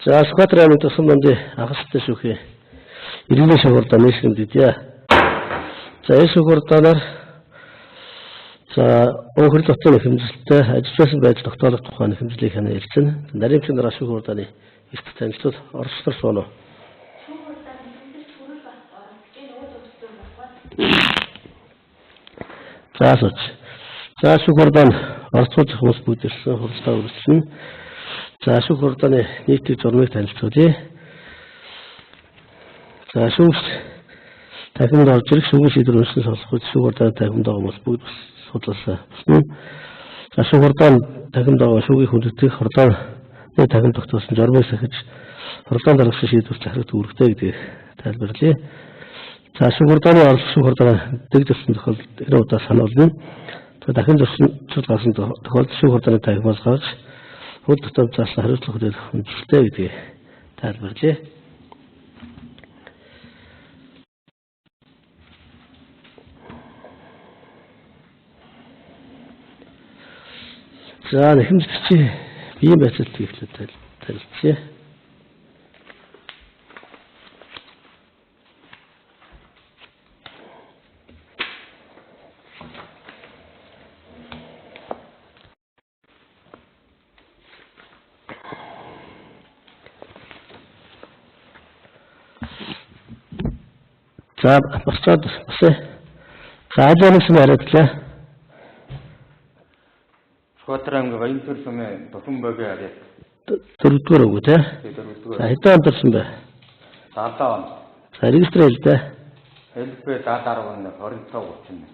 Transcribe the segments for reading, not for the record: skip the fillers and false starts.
За Сүхбаатар аймагт тусгай мандын анхааралтай шүүхээ иргэний шугуурдаа нийслэмдээ. За энэ шугуурдаанаар өөрөөр дотоод хэмжээлтэй ажилласан байдал тогтоолох тухайн хэмжлийг хянаа хэлсэн. Наримчин дараа шугуурдааны эрт танилцуул оролцсон сууно. За шугуурдаан оролцуулах хүмүүс бүгд ирсэн хуралдаа үргэлжлэн. За шугуурдааны нийтийн зурмыг танилцуулъя. За шүүгч дахин орж ирэх шүүгний шийдвэр уншсан сонсох шугуурдааны дахин байгаа хүмүүс бүгд судлалсан. За шугуурдаан дахин байгаа шүүгийн хүндэтгэх хурдааны дахин тогтоосон журмыг сахиж хурдаан дарагсан шийдвэр захирагт үүрэгтэй гэдгийг тайлбарлая. За шугуурдааны оролцох шугуурдааны дэг төрсөн тохиолдолд хэрэг удаа сануулна. Дахин зурсан гарсан тохиолдолд шугуурдааны тахимаас гарч хөл дотоод заасан хариуцлага хүлээх хүндэтгэлтэй гэдгийг тайлбарлая. За нэхэмжлэгчийн биеийн байцаалт ихлээр танилцъя. За босоод босоо. За ажлаас яриадлаа. Сүхбаатар аймгийн Баянтөр сумын Тусгай богийн харьяа. Дөрөвдүгээр өгөө те. За хэдэн онд төрсөн бэ? 70 он. За регистр хэлдэ. ЛБ 7011 2531.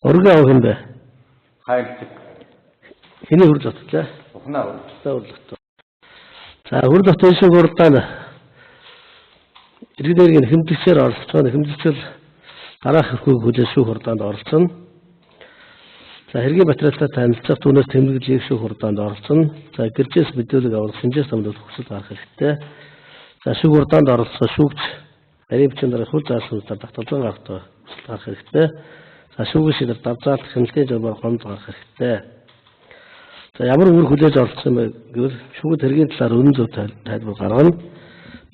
Ургийн авах юм бэ? Хайлтг. Хэний хөр зотлаа? Ухнаа хөр. За хөр зотын шугуурдаан иргэдэрийн хэмжлэгчээр оролцсон. Хэмжлэгчэл дараах хөрхөг хүлээн шүүх хурдаанд оролцсон. За хэргийн материалтай танилцах түүнээс тэмдэглэлийн шүүх хурдаанд оролцсон. За гэрчээс мэдүүлэг авах шинжээс томлох хүсэл гарах хэрэгтэй. За шүүх хурдаанд оролцсон шүүгч наримчин дараа хөл заасан үедээ татгалзан гарахтай хүсэл гарах хэрэгтэй. За шүүгийн шийдвэр давзаалт хяналтын журмаар гомд гарах хэрэгтэй. За ямар үр хүлээж оролцсон бэ гэвэл шүүгд хэргийн талаар үнэн зөв тайлбар гаргана.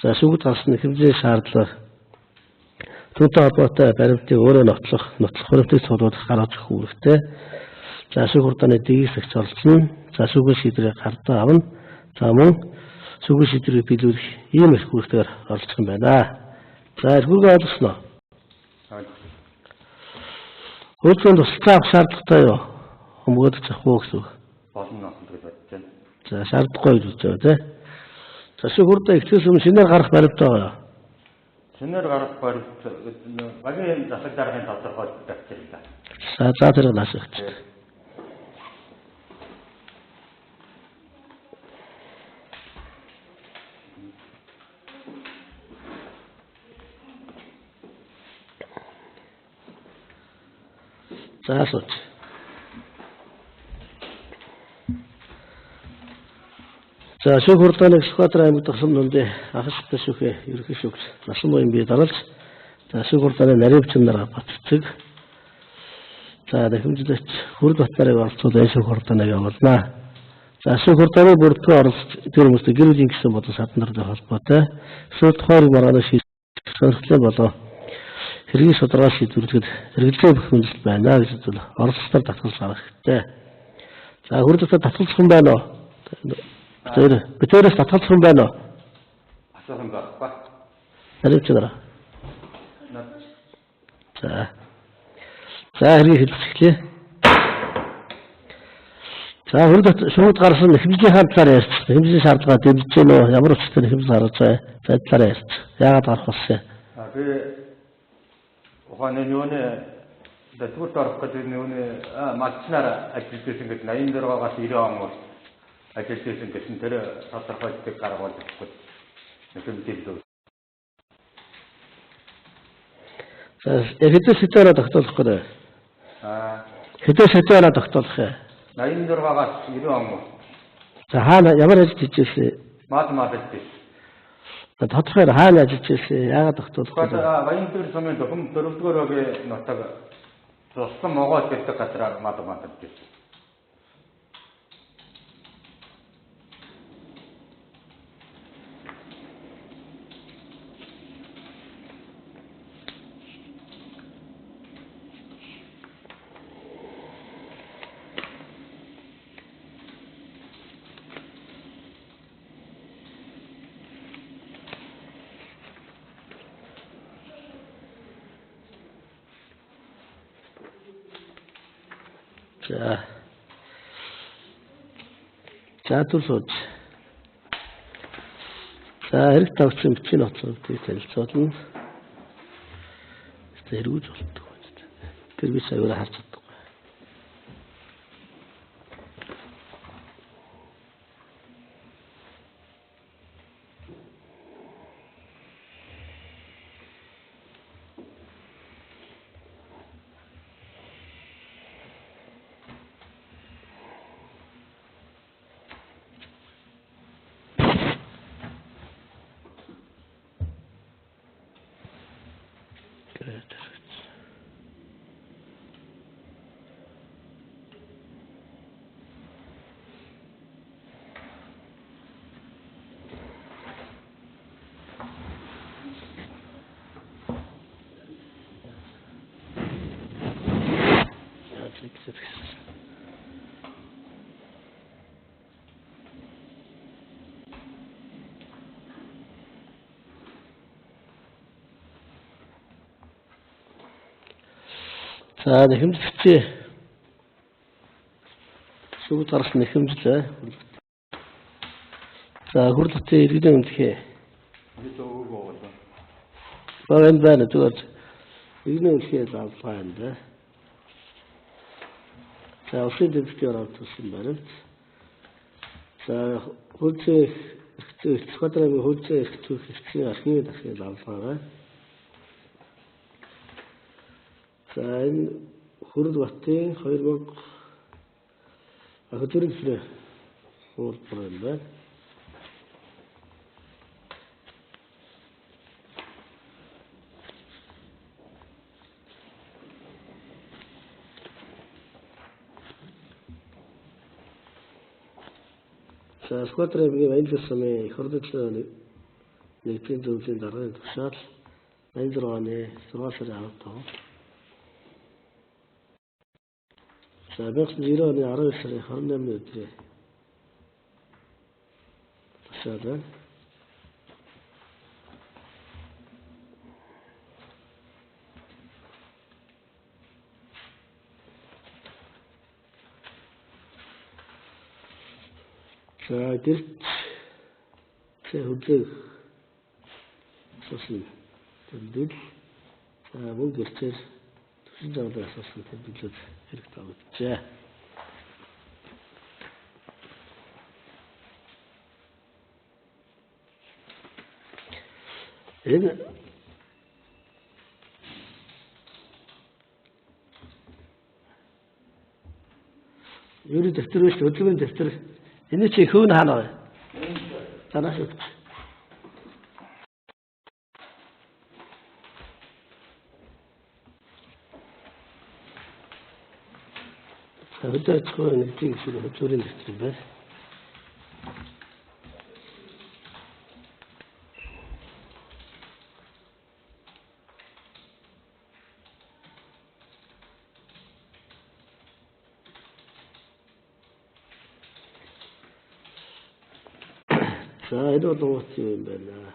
За шүүгд гарсан хэмжээний шаардлага түүнтэй холбоотой баримтыг өөрөө нотлох баримтыг цуглуулах гаргаж өгөх үүрэгтэй. За шүүх хурдааны дээгсэгч оролцсон. За шүүгийн шийдвэрийг гартаа авна. За мөн шүүгийн шийдвэрийг биелүүлэх ийм их үүрэгтэйгээр оролцсон байна. За эргүүгээ ойлгосноо. Хөөцөнд тусалцаа авах шаардлагатай юу? Хүмүүст захгүй гэсэн үг. Болно гэж бодож байна. За шаардлагагүй гэж байна те. За шүүх хурдаа ихээс өмнө шинээр гарах баримт байгаа юу? Шинээр гарах баримт багийн засаг даргын тодорхойлт тавьчихлаа. За тэр нааш их. За асууж. За шүүх хурдааны Сүхбаатар аймаг тусгай мандын анхааралтай шүүхээ ерөнхий шүүгч Насан Буян бие даралж за шүүх хурдааны наримчин нараа батцэг. За нэхэмжлэгч Хүрд Батнарыг оролцуулан шүүх хурдааныг явуулнаа. За шүүх хурдааны бүрдгээр оролцож тэр хүмүүст гэр бүлийн гэсэн болон садан нарлын холбоотой эсвэл тухайн маргааны шийдвэрлэлийн болоо хэргийн судалгаа шийдвэрлэхэд хэрэглээ бүх хүндэс байна гэж зүйл оролцолтоор татгалж гаргах хэрэгтэй. За Хүрд Батнар татгалзах юм байна уу? Битээрээс татгалзах юм байна уу? Асуух юм байхгүй. Наримчнараа. За хэргийг хэлцгэлээ. За Хүрд шууд гарсан хэмжээний талаар ярьж, хэмжээний шаардлага дэмжиж гэнэ үү? Ямар учиртай хэмжээ гаргаж байгаа? За талаар ярьж. Яагаад гарах болсон? Би ухааны нөөний дэвтэрт орох гэдэг нөөний малчнаар ажиллажсэн гэдэг 86-аас 90 он ажиллажсэн гэсэн тэр тодорхойлтыг гаргуулж өгөх мэдрэмжтэй. За хэдэн сэдвээр тогтоолох гэдэг. Хэдэн сэдвээр тогтоолох юм? 86-аас 90 он. За хаана ямар ажил хийжсэн? Мад ажиллаж. Тодорхой хаана ажиллаж байсан? Яагаад тогтоолох вэ? Баянтөр сумын Дөхөм 4-р өгийн нутаг тусгай Монгол гэдэг газраар мад ажиллаж байсан. За түлхүүж. За хэрэг тавцсан бичгийн ноцтой танилцуулна. Тэргүүж болтгоо. Тэр би саягаар харж чаддаг. За нэхэмжлээ. Шууд гарах нэхэмжлээ. За хурлын иргэдийн өмнөхөө. Багын байна зүгээр. Иргэдийн өмнөхөө заалгаа юм да. За улсын дэвтэр ороод тусан байна. За хөлцөө Сквадрамын хөлцөө хэвчээ архивын дахин заалгаа. За энэ Хүрэл Батын 2000 хөтөлбөр хуулбар юм байна. За Сквадрамын баялаг сумын их хурлын нэгдлийн зөвлөлийн даргын тушаал 86 оны 6 сарын 15. За 1990 оны 12 сарын 28-ны өдрийн тушаал байна. За гэрч хөдлөг асуусан тэмдэглэл. За мөн гэрчээр төсөл заалын асуусан тэмдэглэл хэрэг тавигджээ. Энэ юуны дэвтэр биш хөдөлгөөний дэвтэр. Энэ чи хөвн хаана вэ? Танаас үү. Хөдөлгөөний нэгдлийн гишүүн хөдөлгөөний дэвтэр юм байна. За энэ бол ууц юм байна.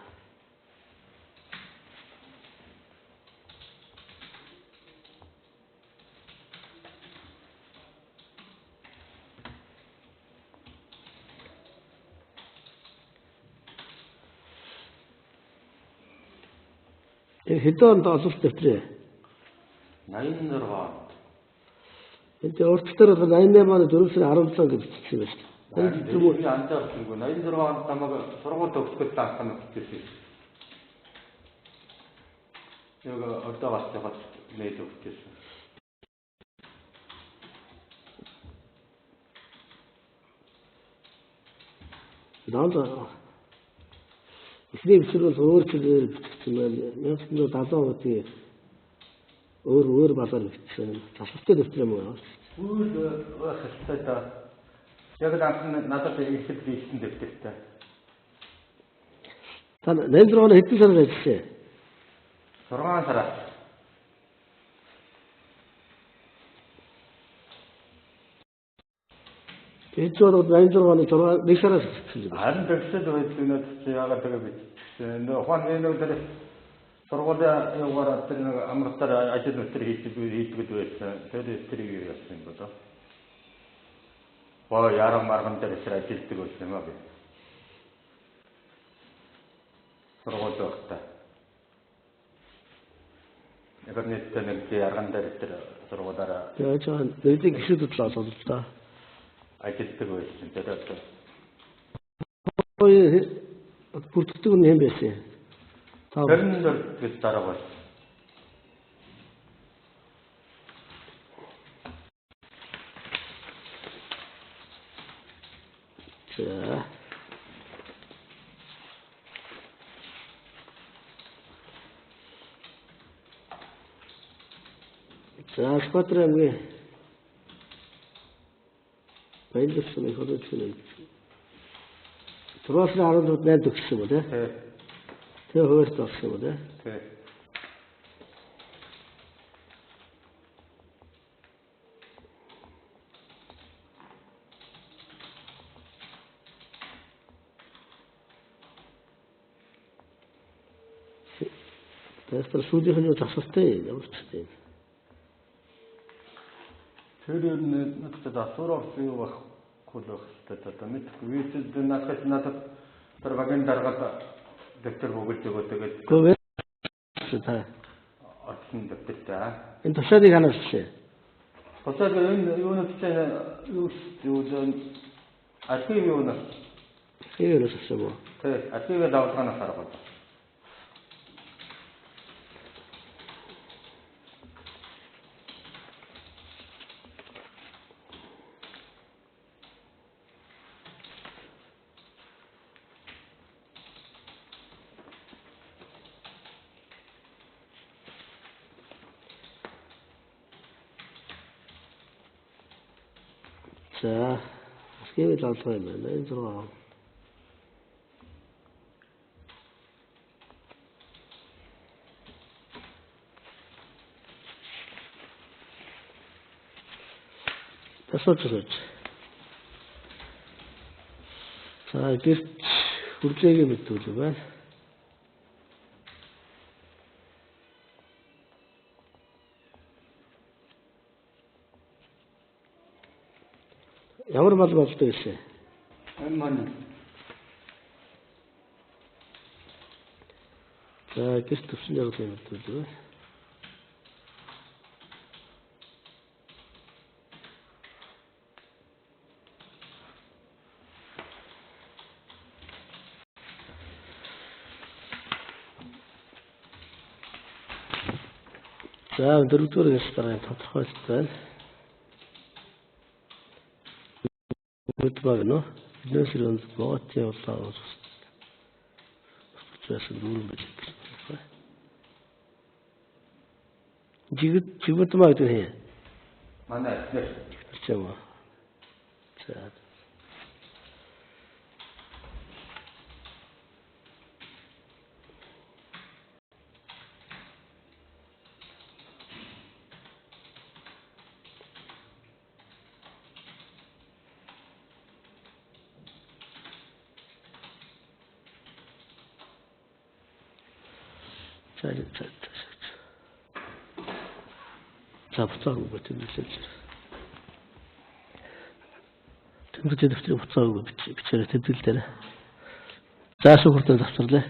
Хэдэн онд ололт дэвтрээ? 86. Энд урдтаар бол 88 оны 4 сарын 17 гэж бичсэн байна шүү дээ. Энэ анзаарчихгүй 86 онд намайг сургууль төгсгөл таасан гэсэн. Яг одоо бас яваад нээд өгчээсэн. Наад ихний бичвэр бол өөр чигээр бичсэн байна. 1970 оны өөр балаар бичсэн. Засалтай дэвтэр юм уу? Өөр хэвчээ та яг надад ихэд бичсэн дэвтэртэй. Та 86 оны хэдэн сард ажилласан? 6 сард. Эцэг бол 86 оны 1 сараас бичсэн. Харин тэгсэл байдлынад яагаад тэгээ бичсэн. Ухаан нэг дээр сургуулийн яваараа тэр нэг амралтаар ажил өтер хийдэг байсан. Тэр тэрийг яасан юм болоо. Яран марган дээр ажилтдаг байсан юм аа би. Сургууль байхдаа. Нэгэрнийтэй нэг ярган дээр тэр сургуулаараа яаж нэгдлийн гişүүд л олоо л да. ажилтдаг байсан. Тэр одоо Бүрддэг нь юм байсан. тэрэн дээр гэж дараа болсон. За Скватр аймгийн Баялгүйн хөлөөцөн. Турааслын 14-д найд өгсөн юм тий. Тэгээ хуваарт болсон юм тий. Тий. Тэгэхээр сүүлийнх нь засалтай ямар ч тийм. Тэр нэг асуурах юу байхгүй л одоо мэдгүй визэд надад тэр багийн даргаад дэвтэр бүгд өгөө тэгээд Та орчин дэвтэртэй. энэ тушаалыг ханаалсан. Хотод энэ юунаас юу архив юунаас Хэвээрээс авсан уу? тий архивээ давтгаанаас харгав. За архивыг давтгаа юм байна. Энэ зураг. Асууж. За гэрч хүрлээгээ мэдүүлээ байна. Ямар мал болдог вэ? Энэ маань За гэрч төвшин явуулсан мэдүүлээ байна. За дөрөвдүгээр гэрчээр тодорхойлт байна. Баг нөө нөөсрөнд боот явуулаа. Чэсэн дүүрэн байж. Жигд маа гэдэг юм. манай тэр Чамаа. За. За буцаагүй бэтэлсэн. Тэмцээд дэвтрийг буцаагүй бичээрэй тэмдэглэл дээр. За шүүхэртэн завсарлаа.